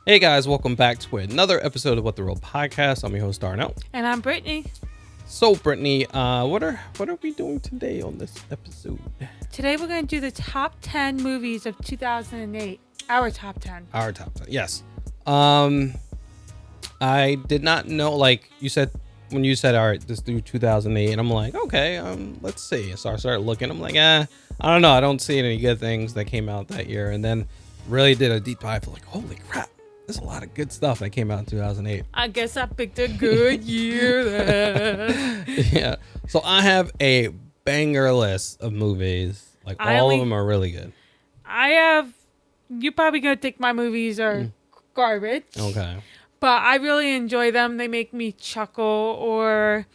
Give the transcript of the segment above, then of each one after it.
Hey guys, welcome back to another episode of What the World Podcast. I'm your host Darnell. And I'm Brittany. So Brittany, what are we doing today on this episode? Today we're going to do the top 10 movies of 2008. Our top 10. Our top 10, yes. I did not know, like you said, when you said, all right, let's do 2008, and I'm like, okay, let's see. So I started looking, I'm like, I don't know. I don't see any good things that came out that year. And then really did a deep dive, like, holy crap. There's a lot of good stuff that came out in 2008. I guess I picked a good year then. Yeah. So I have a banger list of movies. Like all of them are really good. You're probably going to think my movies are garbage. Okay. But I really enjoy them. They make me chuckle or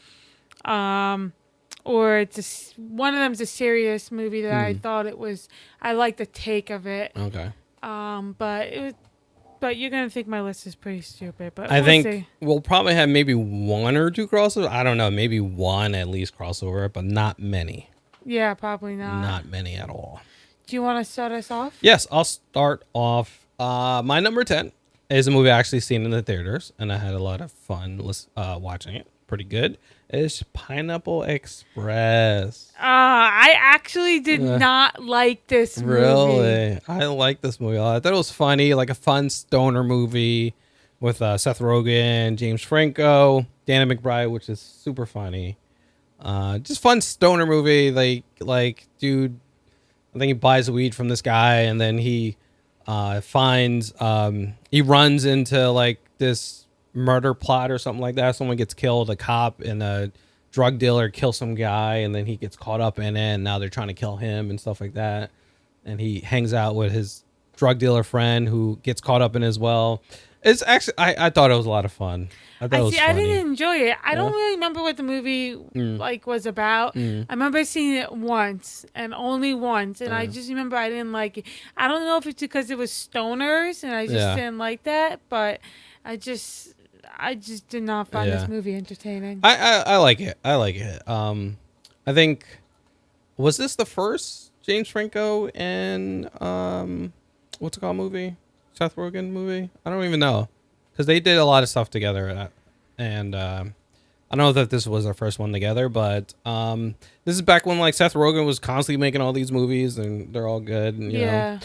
just one of them's a serious movie that I thought I like the take of it. Okay. But you're gonna think my list is pretty stupid. But I think see. We'll probably have maybe one or two crossovers. I don't know, maybe one at least crossover, but not many. Yeah, probably not. Not many at all. Do you want to start us off? Yes, I'll start off. My number 10 is a movie I actually seen in the theaters, and I had a lot of fun watching it. Pretty good. It's Pineapple Express. I actually did not like this movie. Really? I like this movie a lot. I thought it was funny, like a fun stoner movie with Seth Rogen, James Franco, Danny McBride, which is super funny. Just fun stoner movie. Like dude, I think he buys weed from this guy, and then he runs into like this murder plot or something like that. Someone gets killed, a cop and a drug dealer kill some guy, and then he gets caught up in it, and now they're trying to kill him and stuff like that. And he hangs out with his drug dealer friend who gets caught up in as well. It's actually I thought it was a lot of fun. I didn't enjoy it. I don't really remember what the movie was about. I remember seeing it once and only once, and I just remember I didn't like it. I don't know if it's because it was stoners and I just didn't like that, but I just did not find this movie entertaining. I like it. I like it. I think, was this the first James Franco and what's it called movie? Seth Rogen movie? I don't even know, because they did a lot of stuff together, and I don't know if this was their first one together, but this is back when like Seth Rogen was constantly making all these movies, and they're all good. And, you know.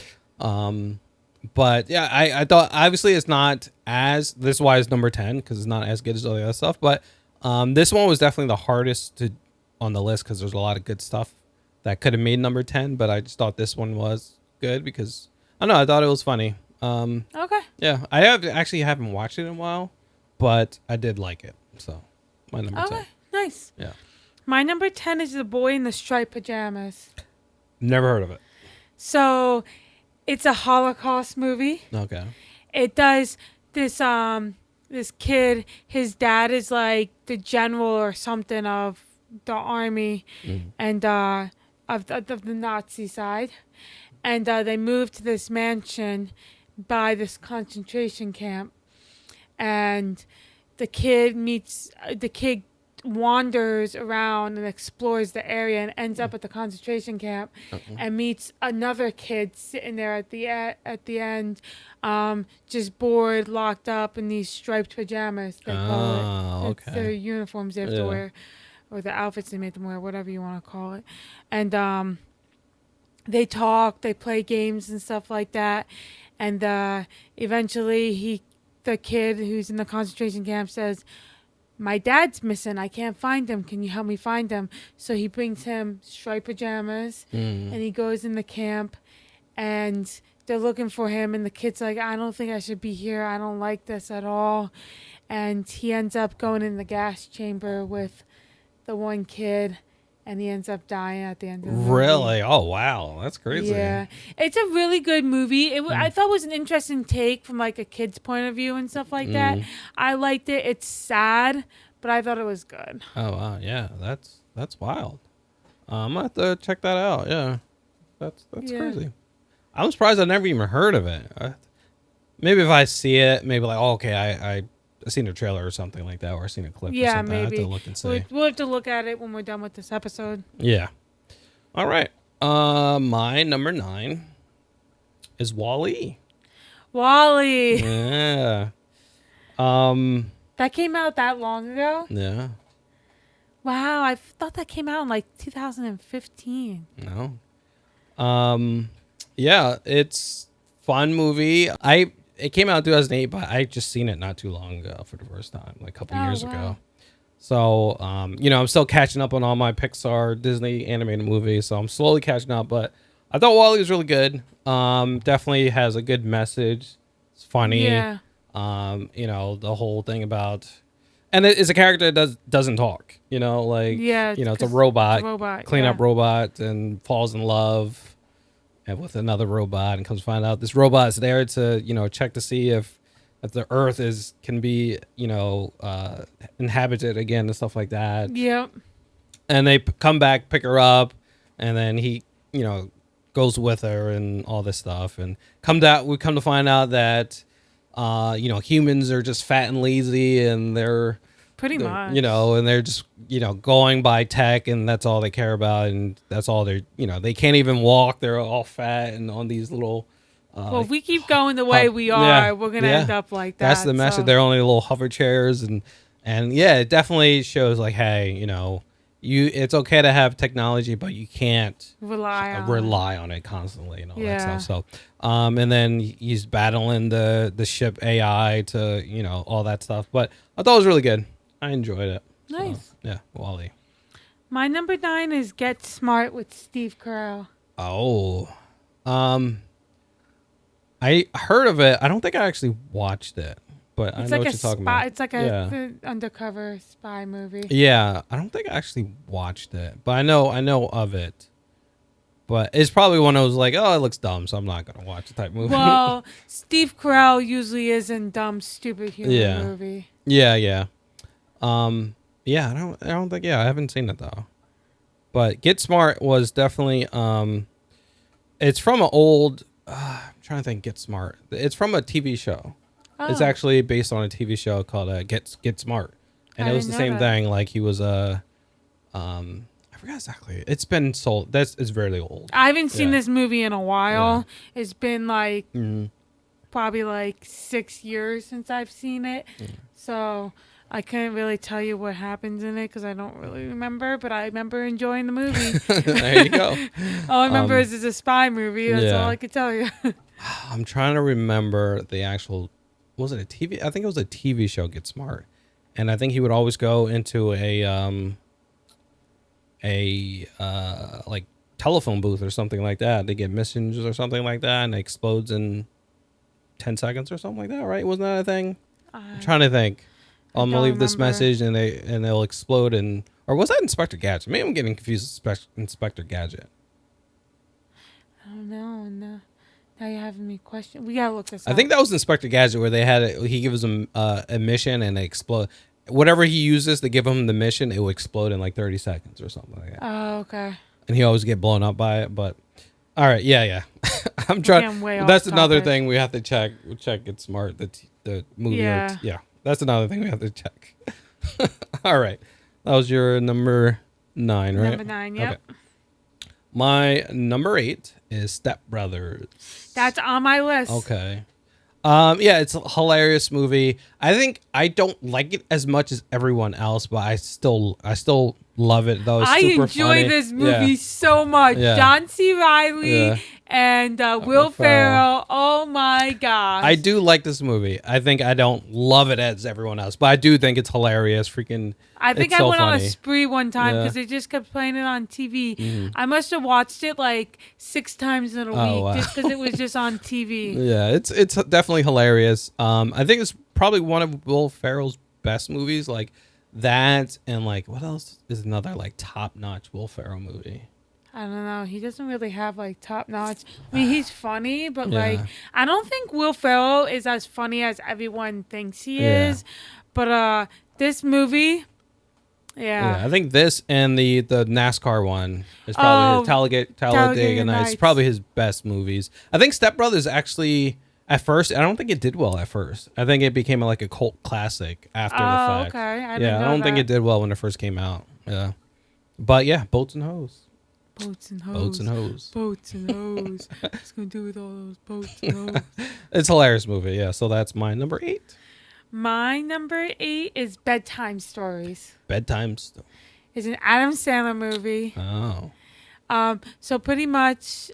But yeah, I thought obviously it's not this is why it's number 10, because it's not as good as all the other stuff. But this one was definitely the hardest on the list, because there's a lot of good stuff that could have made number 10. But I just thought this one was good because I don't know, I thought it was funny. Okay. Yeah, I haven't watched it in a while, but I did like it. So my number 10. Nice. Yeah. My number 10 is The Boy in the Striped Pajamas. Never heard of it. So it's a Holocaust movie. Okay. It does this kid, his dad is like the general or something of the army and of the Nazi side. And they moved to this mansion by this concentration camp. And the kid wanders around and explores the area and ends up at the concentration camp and meets another kid sitting there at the end, just bored, locked up in these striped pajamas, they call it. Okay. It's their uniforms they have to wear, or the outfits they make them wear, whatever you want to call it. And they talk, they play games and stuff like that. And eventually the kid who's in the concentration camp says, "My dad's missing. I can't find him. Can you help me find him?" So he brings him striped pajamas, and he goes in the camp, and they're looking for him. And the kid's like, "I don't think I should be here. I don't like this at all." And he ends up going in the gas chamber with the one kid, and he ends up dying at the end of the movie. Really? Oh, wow. That's crazy. Yeah. It's a really good movie. I thought it was an interesting take from like a kid's point of view and stuff like that. I liked it. It's sad, but I thought it was good. Oh, wow. Yeah. That's wild. I'm going to have to check that out. Yeah. That's crazy. I'm surprised I never even heard of it. Maybe if I see it, maybe like, oh, okay, I seen a trailer or something like that, or seen a clip or something. Maybe. I have to look and see. We'll have to look at it when we're done with this episode. Yeah. All right. My number 9 is Wall-E. Wally. Yeah. That came out that long ago? Yeah. Wow, I thought that came out in like 2015. No. Yeah, it's fun movie. It came out in 2008, but I just seen it not too long ago for the first time, like a couple Oh, years wow. ago. So, I'm still catching up on all my Pixar, Disney animated movies. So I'm slowly catching up, but I thought Wall-E was really good. Definitely has a good message. It's funny. Yeah. The whole thing about, and it is a character that doesn't talk. Yeah, it's a 'cause robot, it's a robot, clean yeah. up robot, and falls in love with another robot, and comes to find out this robot is there to check to see if the Earth can be inhabited again and stuff like that. Yep. And they come back, pick her up, and then he goes with her and all this stuff, and we come to find out that humans are just fat and lazy, and Pretty much. and they're just going by tech, and that's all they care about, and that's all they can't even walk. They're all fat and on these little Well, if we keep going the way we are, we're gonna end up like that. That's the message. so- They're only little hover chairs, and yeah, it definitely shows like, hey, it's okay to have technology, but you can't rely on it constantly and all that Yeah. stuff. So, and then he's battling the ship AI to all that stuff. But I thought it was really good. I enjoyed it. Nice. So, yeah, Wall-E. My number 9 is Get Smart with Steve Carell. Oh, I heard of it. I don't think I actually watched it, but I It's know like what a you're talking spy. about. It's like a undercover spy movie. Yeah, I don't think I actually watched it, but I know of it. But it's probably one of those like, oh, it looks dumb, so I'm not gonna watch the type movie. Well, Steve Carell usually is in dumb, stupid humor Yeah. movie. yeah. Yeah, I don't think I haven't seen it though. But Get Smart was definitely it's from an old I'm trying to think. Get Smart. It's from a TV show. It's Oh. actually based on a TV show called Get Smart, and I it was the didn't know same that. thing. Like he was I forgot exactly. It's been sold. It's very old. I haven't seen Yeah. this movie in a while. It's been like Mm-hmm. probably like 6 years since I've seen it. So I couldn't really tell you what happens in it because I don't really remember, but I remember enjoying the movie. There you go. All I remember is it's a spy movie. That's yeah. all I could tell you. I'm trying to remember the actual. Was it a TV? I think it was a TV show. Get Smart, and I think he would always go into a like telephone booth or something like that. They get messages or something like that, and it explodes in 10 seconds or something like that. Right? Wasn't that a thing? I'm trying to think. I'm gonna don't leave this remember. message, and they'll explode. Or was that Inspector Gadget? Maybe I'm getting confused with Inspector Gadget. I don't know. No. Now you're having me question. We gotta look this up. I think that was Inspector Gadget where he gives him a mission and they explode. Whatever he uses to give him the mission, it will explode in like 30 seconds or something like that. Oh, okay. And he always get blown up by it. But all right, yeah. I'm trying. getting way That's off another topic. thing we have to check. We'll check Get Smart. The movie. Yeah. Yeah. That's another thing we have to check. All right, that was your number 9, right? Number 9, yep. Okay. My number 8 is Step Brothers. That's on my list. Okay. Yeah, it's a hilarious movie. I think I don't like it as much as everyone else, but I still love it though. It's I super enjoy funny. this movie so much. Yeah. John C. Riley Yeah. and Will Will Ferrell. Ferrell. Oh my gosh. I do like this movie. I think I don't love it as everyone else, but I do think it's hilarious. Freaking I think it's I so went on a funny. spree one time Yeah. because they just kept playing it on TV. Mm-hmm. I must have watched it like 6 times in a Oh, week wow. just because it was just on TV. Yeah, it's definitely hilarious. I think it's probably one of Will Ferrell's best movies. Like that, and like what else is another like top notch Will Ferrell movie? I don't know. He doesn't really have like top notch. I mean, he's funny, but Yeah. like I don't think Will Ferrell is as funny as everyone thinks he Yeah. is. But this movie, yeah. I think this and the NASCAR one is probably Talladega Talladega Nights. Nights. Probably his best movies. I think Step Brothers actually at first. I don't think it did well at first. I think it became like a cult classic after the fact. Okay. I didn't Yeah, I know don't think that. it did well when it first came out. Yeah, but yeah, Boats and Hoes. Boats and hoes. Boats and hoes. Boats and hoes. What's gonna do with all those boats and hoes? It's a hilarious movie. Yeah. So that's my number 8. My number 8 is Bedtime Stories. Bedtime. It's an Adam Sandler movie. Oh. So pretty much,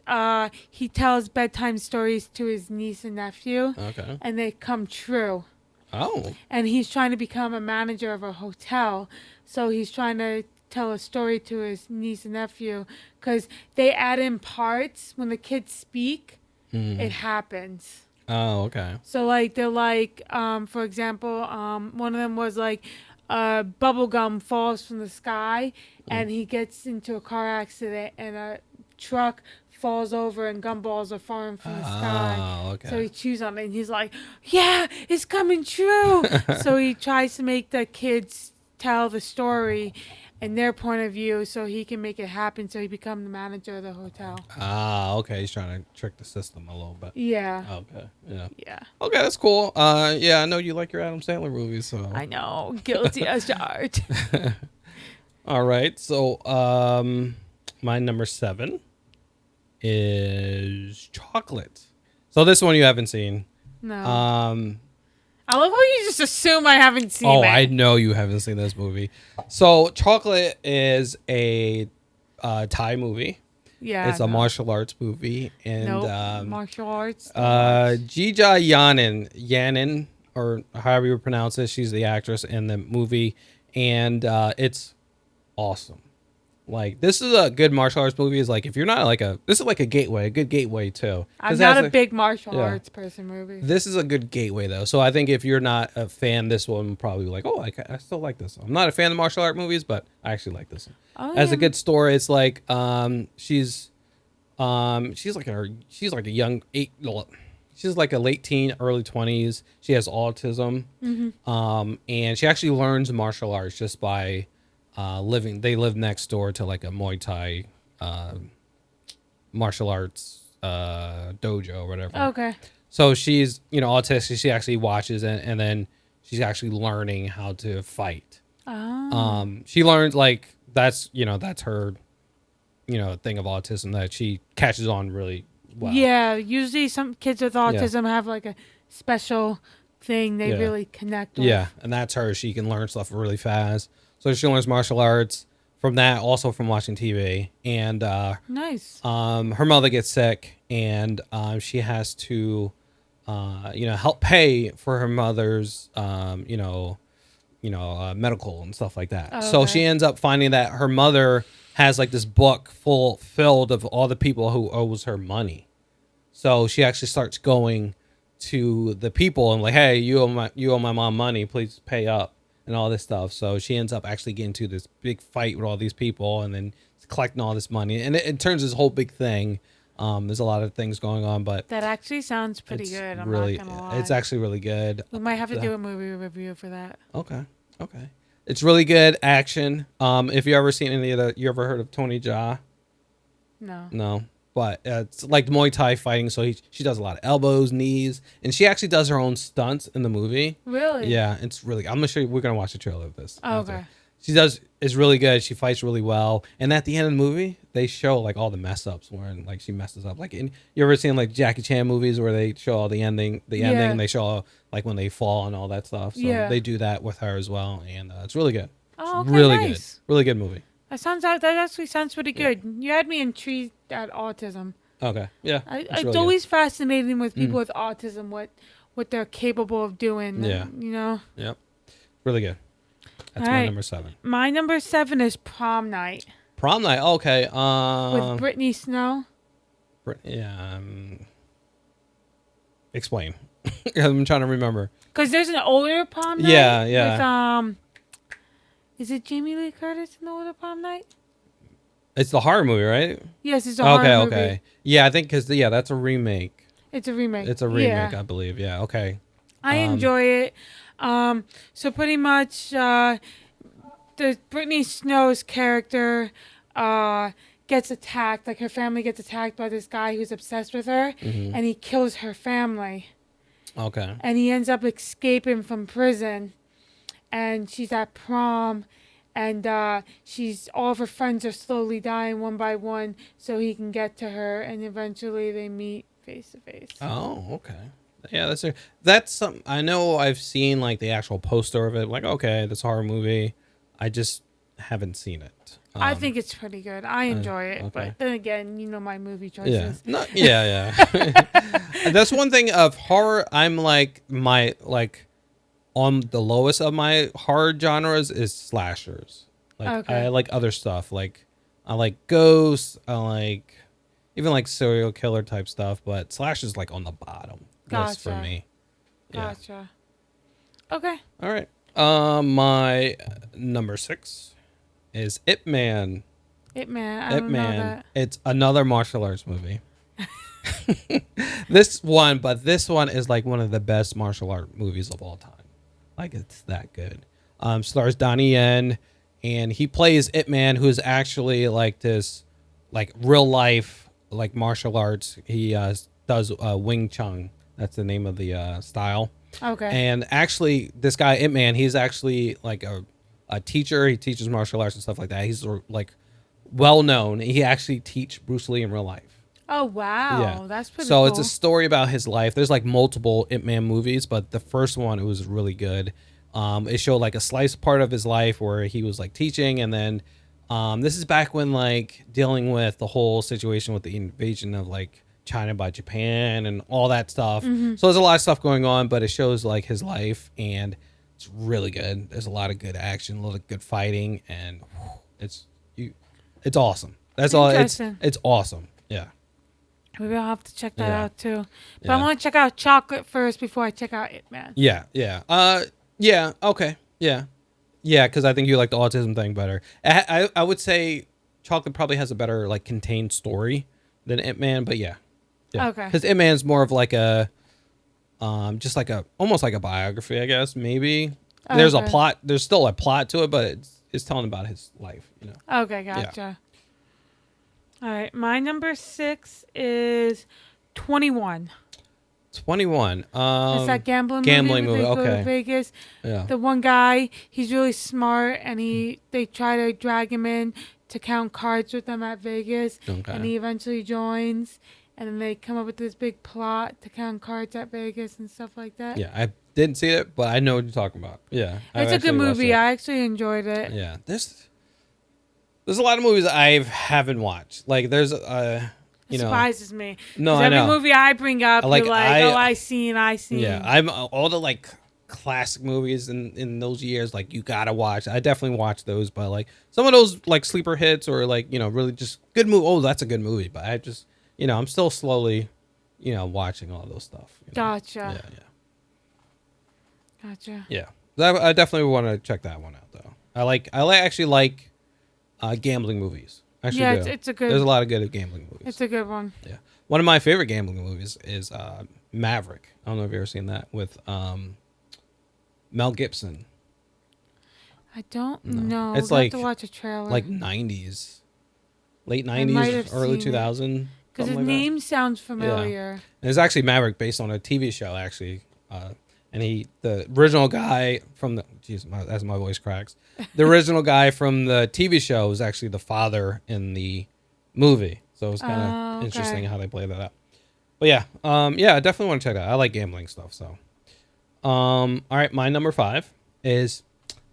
he tells bedtime stories to his niece and nephew, Okay. and they come true. Oh. And he's trying to become a manager of a hotel, so he's trying to tell a story to his niece and nephew, because they add in parts when the kids speak. It happens. Oh. Okay. So like they're like, for example, one of them was like, bubble gum falls from the sky, and he gets into a car accident, and a truck falls over, and gumballs are falling from the sky. Oh. Okay. So he chews on it, and he's like, "Yeah, it's coming true." So he tries to make the kids tell the story in their point of view, so he can make it happen. So he becomes the manager of the hotel. Okay. He's trying to trick the system a little bit. Yeah. Okay. Yeah. Yeah. Okay, that's cool. Yeah, I know you like your Adam Sandler movies, so. I know, guilty as charged. All right. So, my number 7 is Chocolate. So this one you haven't seen. No. I love how you just assume I haven't seen it. I know you haven't seen this movie. So Chocolate is a Thai movie. Yeah. It's a martial arts movie, and martial arts. Jija Yanin, or however you pronounce it, she's the actress in the movie, and it's awesome. Like, this is a good martial arts movie. Is like, if you're not this is like a good gateway too. I'm not a big martial arts person. Movie. This is a good gateway though. So I think if you're not a fan, this one will probably be like, oh, I still like this one. I'm not a fan of martial art movies, but I actually like this one. Oh, As a good story, it's like she's like a young she's like a late teen, early 20s. She has autism. And she actually learns martial arts just by they live next door to like a Muay Thai martial arts dojo or whatever. Okay. So she's, autistic. She actually watches it, and then she's actually learning how to fight. Oh. She learns like that's her, thing of autism, that she catches on really well. Yeah. Usually some kids with autism have like a special thing they really connect with. Yeah, and that's her. She can learn stuff really fast. So she learns martial arts from that, also from watching TV. And nice. Her mother gets sick, and she has to, help pay for her mother's, medical and stuff like that. Oh, so okay. she ends up finding that her mother has like this book filled of all the people who owes her money. So she actually starts going to the people and like, hey, you owe my mom money, please pay up, and all this stuff. So she ends up actually getting into this big fight with all these people, and then collecting all this money, and it turns this whole big thing. There's a lot of things going on, but that actually sounds pretty good. I'm not gonna lie. It's actually really good. We might have to do a movie review for that. Okay. It's really good action. If you ever seen you ever heard of Tony Jaa? No. But it's like Muay Thai fighting, so she does a lot of elbows, knees, and she actually does her own stunts in the movie. Really? Yeah, it's really. I'm gonna show you. We're gonna watch the trailer of this. Oh, okay. It's really good. She fights really well, and at the end of the movie, they show like all the mess ups when like she messes up. Like, you ever seen like Jackie Chan movies where they show all the ending? They show like when they fall and all that stuff. So they do that with her as well, and it's really good. Oh, okay, really nice. good. Really good movie. That actually sounds pretty good. You had me intrigued at autism. Okay. Yeah. It's really always fascinating with people with autism, what they're capable of doing. Yeah. Yep. Really good. That's my number 7. My number 7 is Prom Night. Prom Night. Okay. With Brittany Snow. Explain. I'm trying to remember. Because there's an older Prom Night. Yeah. With, is it Jamie Lee Curtis in the older Prom Night? It's the horror movie, right? Yes, it's a horror movie. Okay. Yeah, I think because that's a remake. It's a remake. It's a remake, I believe. Yeah. Okay. I enjoy it. So pretty much, the Brittany Snow's character gets attacked. Like, her family gets attacked by this guy who's obsessed with her, and he kills her family. Okay. And he ends up escaping from prison, and she's at prom, and she's all of her friends are slowly dying one by one, so he can get to her, and eventually they meet face to face. Oh, okay. Yeah, that's some. I know I've seen like the actual poster of it. Like, okay, this horror movie. I just haven't seen it. I think it's pretty good. I enjoy it, okay. but then again, you know my movie Yeah. choices. No, yeah. That's one thing of horror. I'm like on the lowest of my horror genres is slashers. Like Okay. I like other stuff. Like I like ghosts. I like even like serial killer type stuff. But slashers like on the bottom list for Gotcha. me. Yeah. Gotcha. Okay. All right. My number 6 is Ip Man. Ip Man. I Ip don't know Man. that. It's another martial arts movie. This one is like one of the best martial art movies of all time. Like it's that good. Stars Donnie Yen, and he plays Ip Man, who's actually like this, like real life, like martial arts. He does Wing Chun. That's the name of the style. Okay. And actually, this guy Ip Man, he's actually like a teacher. He teaches martial arts and stuff like that. He's like well known. He actually teach Bruce Lee in real life. Oh wow, Yeah. that's pretty So cool. it's a story about his life. There's like multiple Ip Man movies, but the first one, it was really good. It showed like a slice part of his life where he was like teaching, and then this is back when like dealing with the whole situation with the invasion of like China by Japan and all that stuff. Mm-hmm. So there's a lot of stuff going on, but it shows like his life, and it's really good. There's a lot of good action, a lot of good fighting, and it's awesome. That's all. Interesting. It's awesome. Yeah. Maybe I'll have to check that Yeah. out too. But Yeah. I want to check out Chocolate first before I check out Ip Man. Yeah, yeah. Yeah, okay. Yeah. Yeah, because I think you like the autism thing better. I would say Chocolate probably has a better, like, contained story than Ip Man, but yeah. Yeah. Okay. Because Ip Man's more of like a, just like almost like a biography, I guess, maybe. There's a Okay. plot, there's still a plot to it, but it's telling about his life, you know. Okay, gotcha. All right, my number 6 is 21. 21. It's that gambling gambling movie. movie, Where they go okay. to Vegas. Yeah. The one guy, he's really smart, and they try to drag him in to count cards with them at Vegas, Okay. and he eventually joins, and then they come up with this big plot to count cards at Vegas and stuff like that. Yeah, I didn't see it, but I know what you're talking about. Yeah. I've It's a good actually watched movie. it. I actually enjoyed it. Yeah, there's a lot of movies I haven't watched. Like there's you It know, surprises me. No, 'Cause I every know. movie I bring up, Like, you're like, I seen. yeah, I'm all the like classic movies in those years. Like you gotta watch. I definitely watch those, but like some of those like sleeper hits or like really just good movie. Oh, that's a good movie. But I just I'm still slowly watching all those stuff. Gotcha. Yeah, Gotcha. yeah. I definitely want to check that one out though. I actually like gambling movies. I actually Yeah, do. it's a good. There's a lot of good gambling movies. It's a good one. Yeah. One of my favorite gambling movies is Maverick. I don't know if you've ever seen that with Mel Gibson. I don't No. know. It's We'll like- have to watch a trailer. Like 90s. Late might 90s, have early seen it. 2000. because his something like that. name sounds familiar. And it's actually Maverick based on a TV show, actually. And the original guy from the, as my voice cracks, the original guy from the TV show was actually the father in the movie. So it was kind of Oh, okay. interesting how they played that out. But yeah, I definitely want to check that out. I like gambling stuff. So, all right, my number 5 is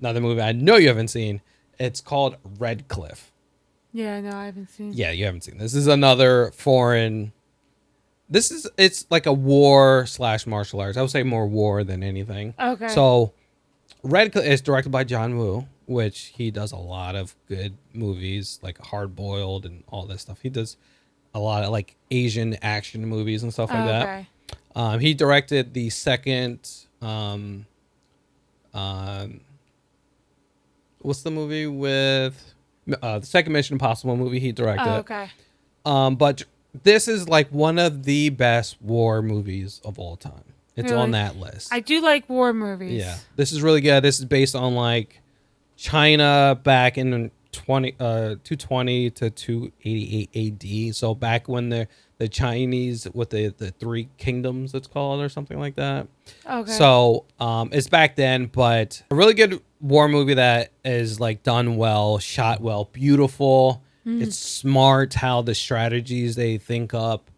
another movie I know you haven't seen. It's called Red Cliff. Yeah, no, I haven't seen. Yeah, you haven't seen this. This is another foreign. It's like a war / martial arts. I would say more war than anything. Okay. So, Red Cliff is directed by John Woo, which he does a lot of good movies like Hard Boiled and all this stuff. He does a lot of like Asian action movies and stuff like okay. that. He directed the second. What's the movie with the second Mission Impossible movie he directed? Oh, okay. But this is like one of the best war movies of all time. It's Really? on that list. I do like war movies. Yeah, this is really good. This is based on like China back in 220 to 288 AD. So back when the Chinese with the three kingdoms, it's called, or something like that. Okay. So it's back then, but a really good war movie that is like done well, shot well, beautiful. It's smart how the strategies they think up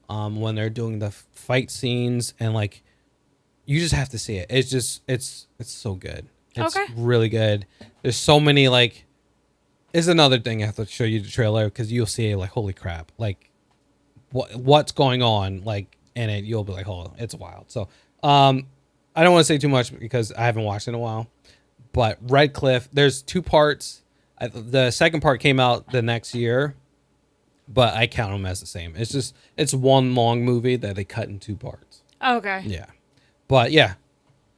when they're doing the fight scenes, and like you just have to see it. It's just it's so good. It's Okay. really good. There's so many like. Is another thing I have to show you the trailer because you'll see like holy crap, like what's going on like in it. You'll be like, oh, it's wild. So I don't want to say too much because I haven't watched it in a while. But Red Cliff, there's two parts. The second part came out the next year, but I count them as the same. It's one long movie that they cut in two parts. Okay. Yeah, but yeah,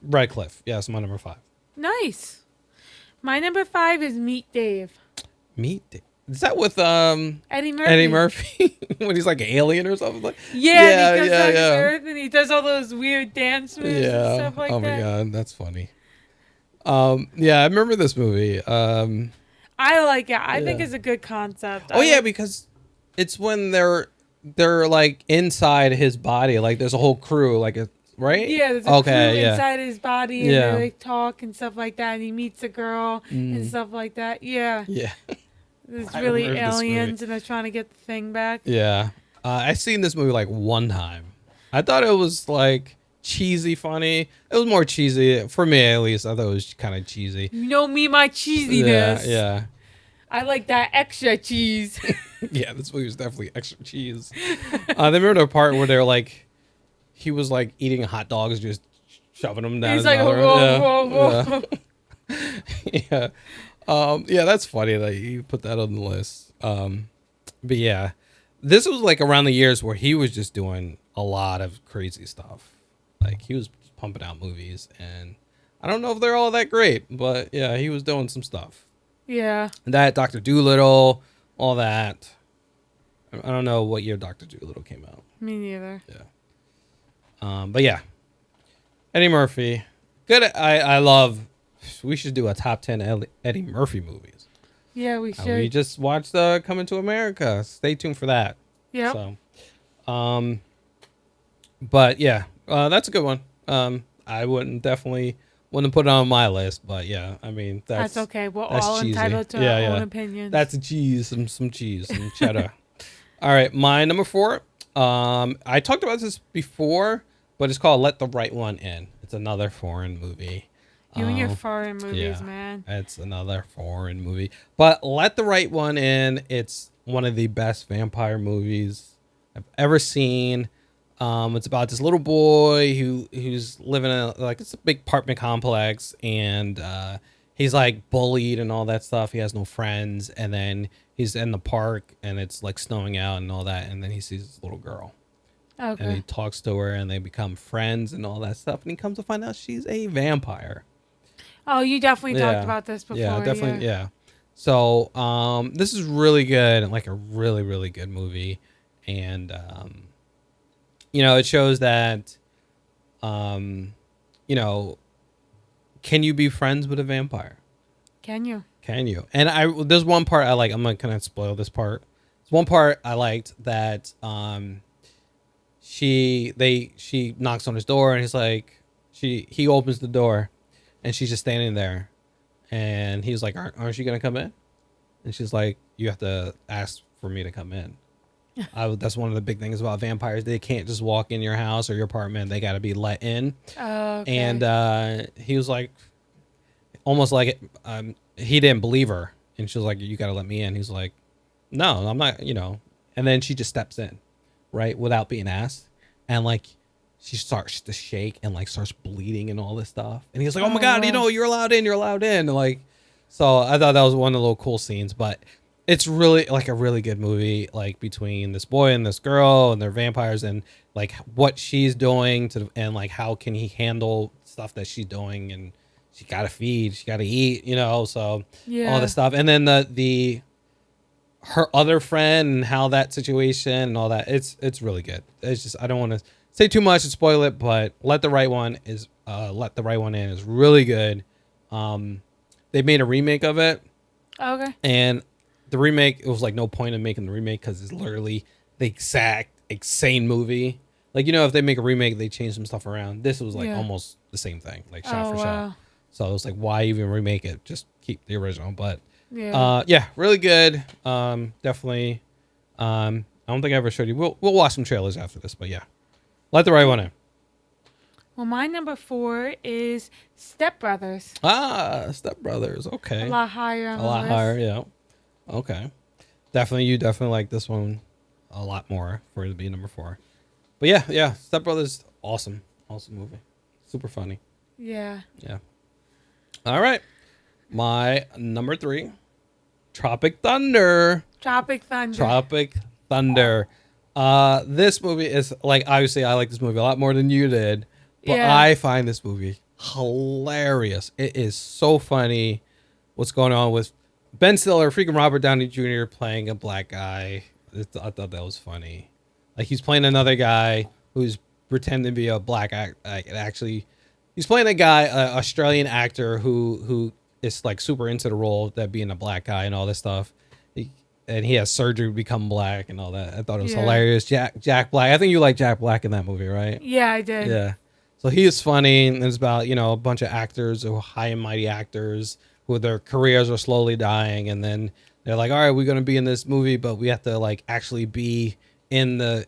Red Cliff. Yeah, it's my number 5. Nice. My number 5 is Meet Dave. Is that with Eddie Murphy. Eddie Murphy when he's like an alien or something? Like Yeah, because on Earth and he does all those weird dance moves and stuff like oh that. my god, that's funny. Yeah, I remember this movie. I like it. I think Yeah. it's a good concept. Oh yeah, because it's when they're like inside his body. Like there's a whole crew. Like a right. Yeah, there's a okay, crew yeah. inside his body, and Yeah. they like talk and stuff like that, and he meets a girl and stuff like that. Yeah, Yeah. there's I really remember this movie. aliens, and they're trying to get the thing back. Yeah. I seen this movie like one time. I thought it was like cheesy funny. It was more cheesy for me at least. I thought it was kind of cheesy. You know me, my cheesiness. Yeah. I like that extra cheese. Yeah, this movie was definitely extra cheese. They remember the part where they're like, he was like eating hot dogs, just shoving them down He's his like, mouth. whoa. Yeah. Yeah, that's funny that you put that on the list. But yeah, this was like around the years where he was just doing a lot of crazy stuff. Like he was pumping out movies, and I don't know if they're all that great, but yeah, he was doing some stuff. Yeah. And that Dr. Dolittle, all that. I don't know what year Dr. Dolittle came out. Me neither. Yeah. But yeah, Eddie Murphy, good. I love. We should do a top 10 Eddie Murphy movies. Yeah, we should. We just watched Coming to America. Stay tuned for that. Yep. So, but yeah, that's a good one. I wouldn't put it on my list, but yeah, I mean That's okay. We're that's all cheesy. entitled to our own opinions. That's cheese, some cheese, some cheddar. All right, my number 4. I talked about this before, but it's called Let the Right One In. It's another foreign movie. you and your foreign movies, yeah. man. It's another foreign movie. But Let the Right One In, it's one of the best vampire movies I've ever seen. It's about this little boy who's living in it's a big apartment complex, and he's like bullied and all that stuff. He has no friends, and then he's in the park and it's like snowing out and all that, and then he sees this little girl. And he Okay. talks to her and they become friends and all that stuff, and he comes to find out she's a vampire. Oh, you definitely Yeah. talked about this before. Yeah, definitely. Yeah. So, this is really good, like a really, really good movie. And, it shows that, can you be friends with a vampire? Can you? Can you? And there's one part I like. I'm not gonna spoil this part. There's one part I liked that, she knocks on his door and he's like, he opens the door, and she's just standing there, and he's like, aren't you gonna come in? And she's like, you have to ask for me to come in. That's one of the big things about vampires. They can't just walk in your house or your apartment. They got to be let in. Okay. And he was like, almost like he didn't believe her, and she was like, you got to let me in. He's like, no, I'm not. And then she just steps in, right, without being asked, and like she starts to shake and like starts bleeding and all this stuff. And he's like, oh my god, wow. you're allowed in. You're allowed in. And like, so I thought that was one of the little cool scenes, but. It's really like a really good movie, like between this boy and this girl and their vampires, and like what she's doing and like how can he handle stuff that she's doing, and she gotta feed, she gotta eat, so Yeah. all this stuff. And then her other friend and how that situation and all that, it's really good. It's just, I don't want to say too much and spoil it, but Let the Right One In is really good. They made a remake of it. Okay. And the remake, it was like no point in making the remake because it's literally the exact same movie. Like, you know, if they make a remake, they change some stuff around. This was like Yeah. almost the same thing, like shot Oh for shot. wow. So it was like, why even remake it? Just keep the original. But Yeah. yeah, really good. Definitely. I don't think I ever showed you. We'll watch some trailers after this, but yeah, let the right one in. Well, my number 4 is Step Brothers. Ah, Step Brothers. Okay, A lot higher on a the lot list. higher. Yeah. Okay. Definitely, you definitely like this one a lot more for it to be number 4. But yeah, Step Brothers, awesome movie, super funny. Yeah. Yeah. All right, my number 3, Tropic Thunder. Tropic Thunder. Tropic Thunder. This movie is like, obviously I like this movie a lot more than you did, but Yeah. I find this movie hilarious. It is so funny. What's going on with Ben Stiller, freaking Robert Downey Jr. playing a black guy? I thought that was funny. Like, he's playing another guy who's pretending to be a black act. Like, actually, he's playing a guy, an Australian actor who is like super into the role that being a black guy and all this stuff. And he has surgery to become black and all that. I thought it was Yeah. hilarious. Jack Black. I think you like Jack Black in that movie, right? Yeah, I did. Yeah. So he is funny, and it's about, you know, a bunch of actors, or high and mighty actors, who their careers are slowly dying, and then they're like, all right, we're gonna be in this movie, but we have to like actually be in the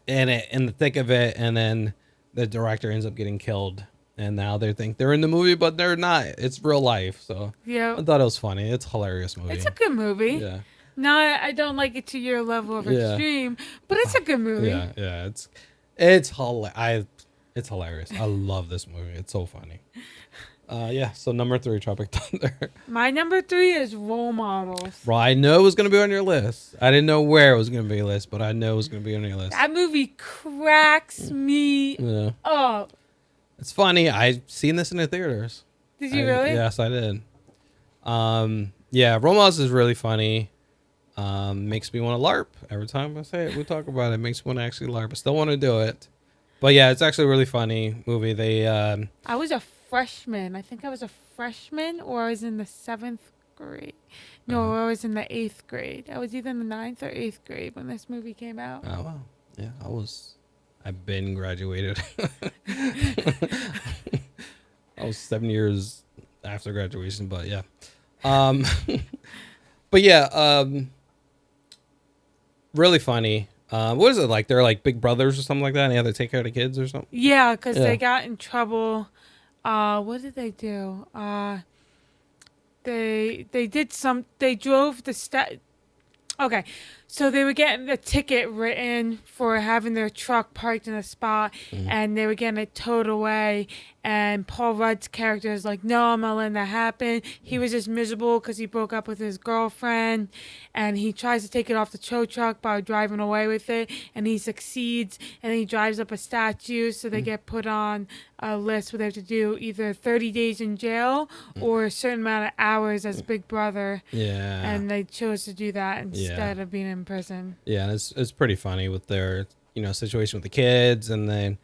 thick of it, and then the director ends up getting killed, and now they think they're in the movie, but they're not. It's real life. So Yeah. I thought it was funny. It's a hilarious movie. It's a good movie. Yeah. No, I don't like it to your level of Yeah. extreme, but it's a good movie. Yeah, it's it's hilarious. I love this movie. It's so funny. Yeah. So number 3, Tropic Thunder. My number 3 is Role Models. Bro, I know it was gonna be on your list. I didn't know where it was gonna be on your list, but I know it was gonna be on your list. That movie cracks me Yeah, up. it's funny. I've seen this in the theaters. Did you really? Yes, I did. Yeah, Role Models is really funny. Makes me want to LARP every time I say it. We talk about it. Makes me want to actually LARP. I still want to do it. But yeah, it's actually a really funny movie. They I was a freshman. I think I was a freshman, or I was in the 7th grade. No, I was in the 8th grade. I was either in the 9th or 8th grade when this movie came out. Oh wow. Yeah, I've been graduated. I was 7 years after graduation, but yeah. But yeah, really funny. What is it like? They're like big brothers or something like that, and they have to take care of the kids or something. Yeah, because Yeah. they got in trouble. What did they do? They did some. They drove the Okay, so they were getting a ticket written for having their truck parked in a spot, and they were getting it towed away. And Paul Rudd's character is like, "No, I'm not letting that happen." He was just miserable because he broke up with his girlfriend, and he tries to take it off the tow truck by driving away with it, and he succeeds. And he drives up a statue, so they get put on a list where they have to do either 30 days in jail or a certain amount of hours as Big Brother. Yeah. And they chose to do that instead of being in prison. Yeah, and it's pretty funny with their, you know, situation with the kids, and then,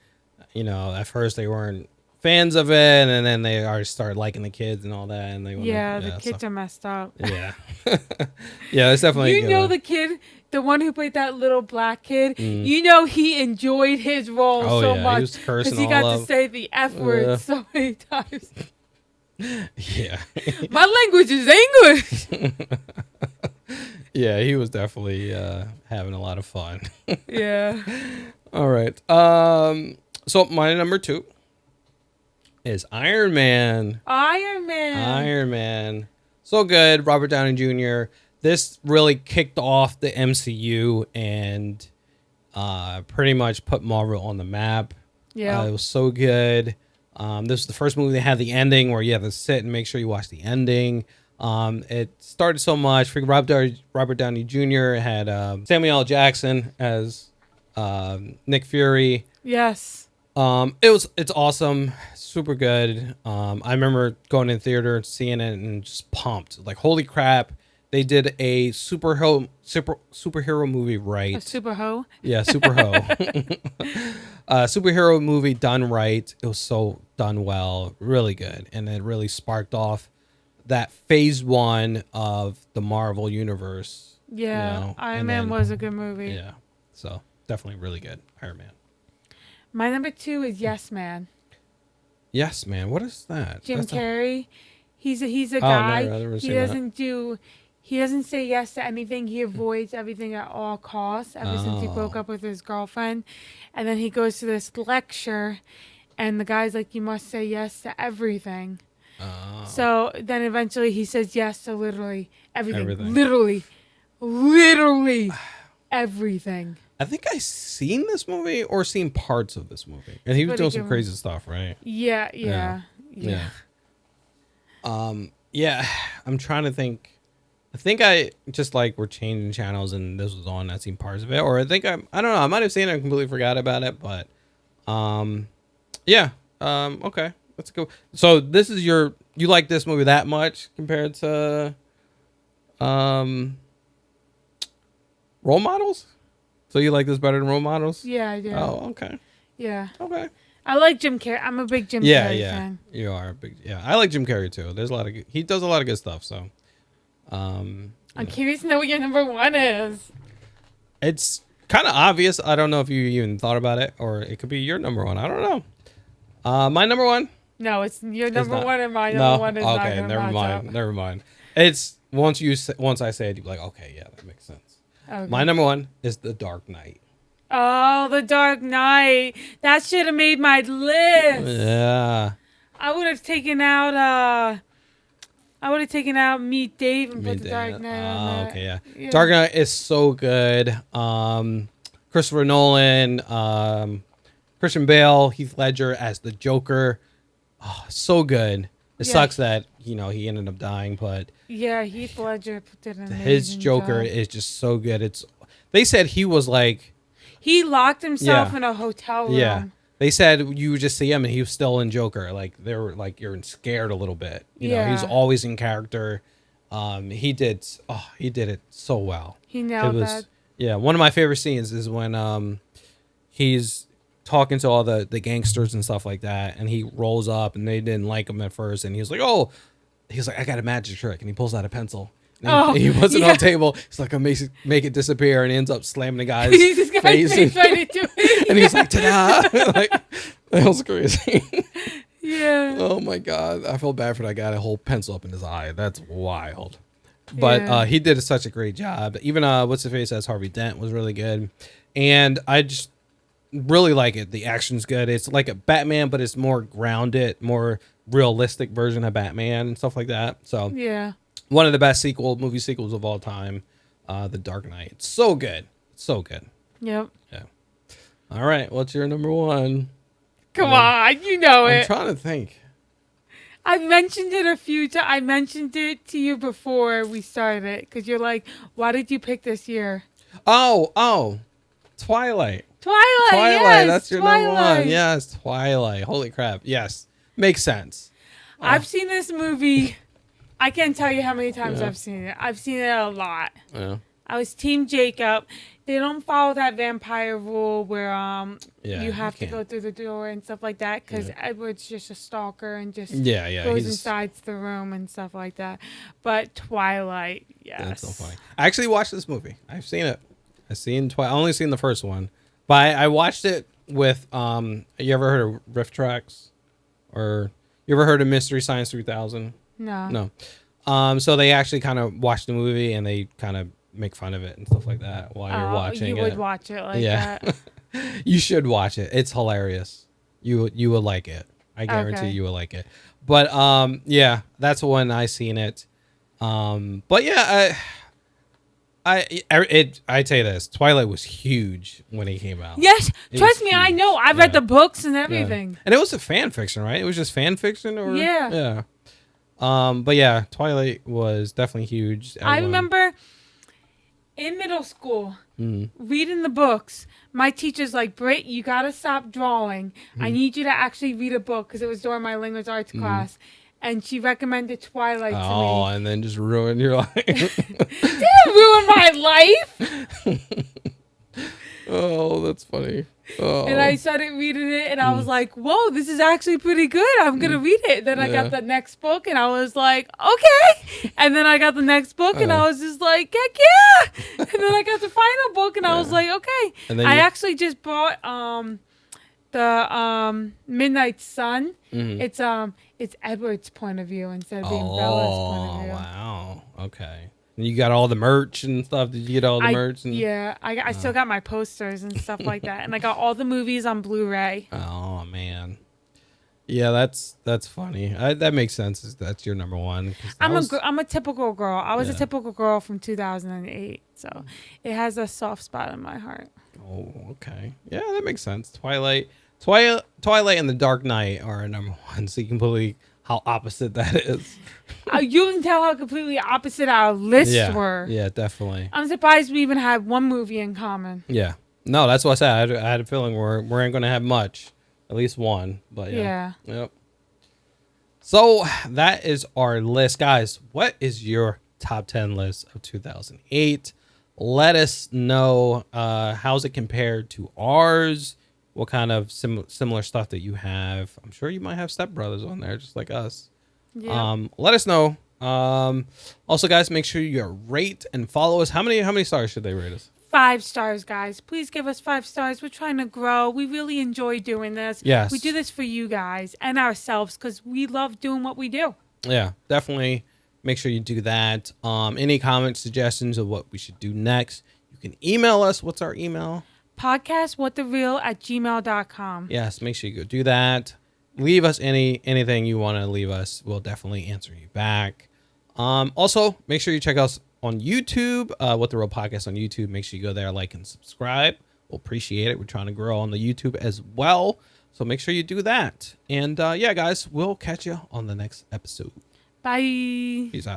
you know, at first they weren't fans of it, and then they already start liking the kids and all that, and they wanna, The kids are messed up. yeah. Yeah, it's definitely You know the kid, the one who played that little black kid. Mm. You know he enjoyed his role Oh, so yeah, he much was cursing because he all got to up. say the F word Yeah. so many times. Yeah. My language is English. Yeah, he was definitely having a lot of fun. Yeah. All right. So my number 2 is Iron Man. Iron Man. Iron Man. So good. Robert Downey Jr. This really kicked off the MCU and pretty much put Marvel on the map. Yeah. It was so good. This was the first movie that had the ending where you have to sit and make sure you watch the ending. It started so much. Freaking Robert Downey Jr. had Samuel L. Jackson as Nick Fury. Yes. It's awesome, super good. I remember going in theater, seeing it, and just pumped. Like, holy crap, they did a superhero movie right. A super hoe. Yeah, super ho. Superhero movie done right. It was so done well, really good, and it really sparked off that phase 1 of the Marvel universe. Yeah, you know, Iron and Man then- was a good movie. Yeah, so definitely really good. Iron Man. My number 2 is Yes Man. Yes, man. What is that? Jim That's not- Carrey. He's a Oh, guy. never He seen that. he doesn't say yes to anything. He avoids everything at all costs ever since he broke Oh. up with his girlfriend. And then he goes to this lecture and the guy's like, you must say yes to everything. Oh. So then eventually he says yes to literally everything. Everything. Literally everything. I think I seen this movie or seen parts of this movie, and he was Pretty doing some good crazy stuff, right? Yeah. Yeah. Yeah. I'm trying to think. I think I just like were changing channels and this was on. I seen parts of it, or I think I don't know. I might have seen it and completely forgot about it, but yeah. Okay, let's go. So this is you like this movie that much compared to Role Models? So you like this better than Role Models? Yeah, I do. Oh, okay. Yeah. Okay. I like Jim Carrey. I'm a big Jim Yeah, Carrey yeah. fan. You are a big. Yeah, I like Jim Carrey too. There's a lot of he does a lot of good stuff. So, I'm curious to know what your number 1 is. it's kind of obvious. I don't know if you even thought about it, or it could be your number 1. I don't know. My number 1. No, it's your number not- 1 and my No. number 1 is not Okay. gonna Never match mind. up. Never mind. It's once I say it, you're like, okay, yeah, that makes sense. Okay. My number 1 is The Dark Knight. Oh, The Dark Knight. That should have made my list. Yeah. I would have taken out Meet Dave and put The Dark Knight on that. Okay, yeah. Yeah. Dark Knight is so good. Christopher Nolan, Christian Bale, Heath Ledger as the Joker. Oh, so good. It Yeah. sucks that, he ended up dying, but Yeah, Heath Ledger did an amazing his Joker job. is just so good. They said he was like, He locked himself Yeah. in a hotel room. yeah. They said you would just see him and he was still in Joker. Like they were like you're scared a little bit. He's Yeah. always in character. He did it so well. He nailed that. Yeah, one of my favorite scenes is when he's talking to all the gangsters and stuff like that, and he rolls up and they didn't like him at first, and he's like, I got a magic trick, and he pulls out a pencil. And he puts it on the table. He's like, make it disappear, and he ends up slamming the guy's This guy's face. face right into it. And he's like, ta-da! Like, that was crazy. Yeah. Oh my god, I felt bad for that guy. A whole pencil up in his eye. That's wild. But Yeah. he did such a great job. Even what's his face as Harvey Dent was really good, and I just really like it. The action's good. It's like a Batman, but it's more grounded, more realistic version of Batman and stuff like that. So Yeah. one of the best movie sequels of all time, The Dark Knight. It's so good, so good. Yep. Yeah. All right, what's your number 1? Come on, you know I'm it. trying to think. I mentioned it a few times. I mentioned it to you before we started because you're like, "Why did you pick this year?" Oh, Twilight. Twilight. Yes, That's your number 1. Twilight. Yes, Twilight. Holy crap. Yes, makes sense. I've seen this movie. I can't tell you how many times Yeah. I've seen it. I've seen it a lot. Yeah. I was Team Jacob. They don't follow that vampire rule where Yeah, you have to can't. go through the door and stuff like that because Yeah. Edward's just a stalker and just Yeah. goes He's inside the room and stuff like that. But Twilight, yes. That's so funny. I actually watched this movie. I've seen it. I only seen the first one, but I watched it with. You ever heard of Riff Tracks, or you ever heard of Mystery Science 3000? No. No. So they actually kind of watch the movie and they kind of make fun of it and stuff like that while you're watching you it. would watch it like Yeah. that. You should watch it. It's hilarious. You will like it. I guarantee Okay. you will like it. But yeah, that's when I seen it. But yeah, I tell you this, Twilight was huge when it came out. Yes, It trust was me, I huge. know. I read Yeah. the books and Yeah. everything. And it was a fan fiction, right? It was just fan fiction, or Yeah. yeah. But yeah, Twilight was definitely huge. I Everyone- remember in middle school Mm. reading the books. My teacher's like, Britt, you gotta stop drawing. I need you to actually read a book because it was during my language arts class. And she recommended Twilight to Oh, me. and then just ruin your life. Didn't ruin my life. Oh, that's funny. Oh. And I started reading it, and I was like, whoa, this is actually pretty good. I'm going to read it. Then I Yeah. got the next book, and I was like, okay. And then I got the next book, and I was just like, heck yeah. And then I got the final book, and I was like, okay. And then I you- actually just bought the Midnight Sun. It's Edward's point of view instead of being Bella's point of view. Wow. Okay. And you got all the merch and stuff. Did you get all the merch? And... Yeah, I still got my posters and stuff like that, and I got all the movies on Blu-ray. Oh man. Yeah, that's funny. That makes sense. That's your number one. I'm a typical girl. I was a Yeah. typical girl from 2008, so it has a soft spot in my heart. Oh, okay. Yeah, that makes sense. Twilight, and The Dark Knight are number one. So you can believe how opposite that is. You can tell how completely opposite our lists were. Yeah, definitely. I'm surprised we even had one movie in common. Yeah. No, that's what I said. I had a feeling we ain't going to have much. At least one. But yeah. Yep. So that is our list. Guys, what is your top 10 list of 2008? Let us know how's it compared to ours. What kind of similar stuff that you have. I'm sure you might have Step Brothers on there, just like us. Yeah. Let us know. Also, guys, make sure you rate and follow us. How many stars should they rate us? 5 stars, guys. Please give us 5 stars. We're trying to grow. We really enjoy doing this. Yes. We do this for you guys and ourselves because we love doing what we do. Yeah, definitely make sure you do that. Any comments, suggestions of what we should do next, you can email us. What's our email? Podcastwhatthereal@gmail.com. Yes, make sure you go do that. Leave us anything you want to leave us. We'll definitely answer you back. Also, make sure you check us on YouTube, What the Real Podcast on YouTube. Make sure you go there, like, and subscribe. We'll appreciate it. We're trying to grow on the YouTube as well. So make sure you do that. And yeah, guys, we'll catch you on the next episode. Bye. Peace out.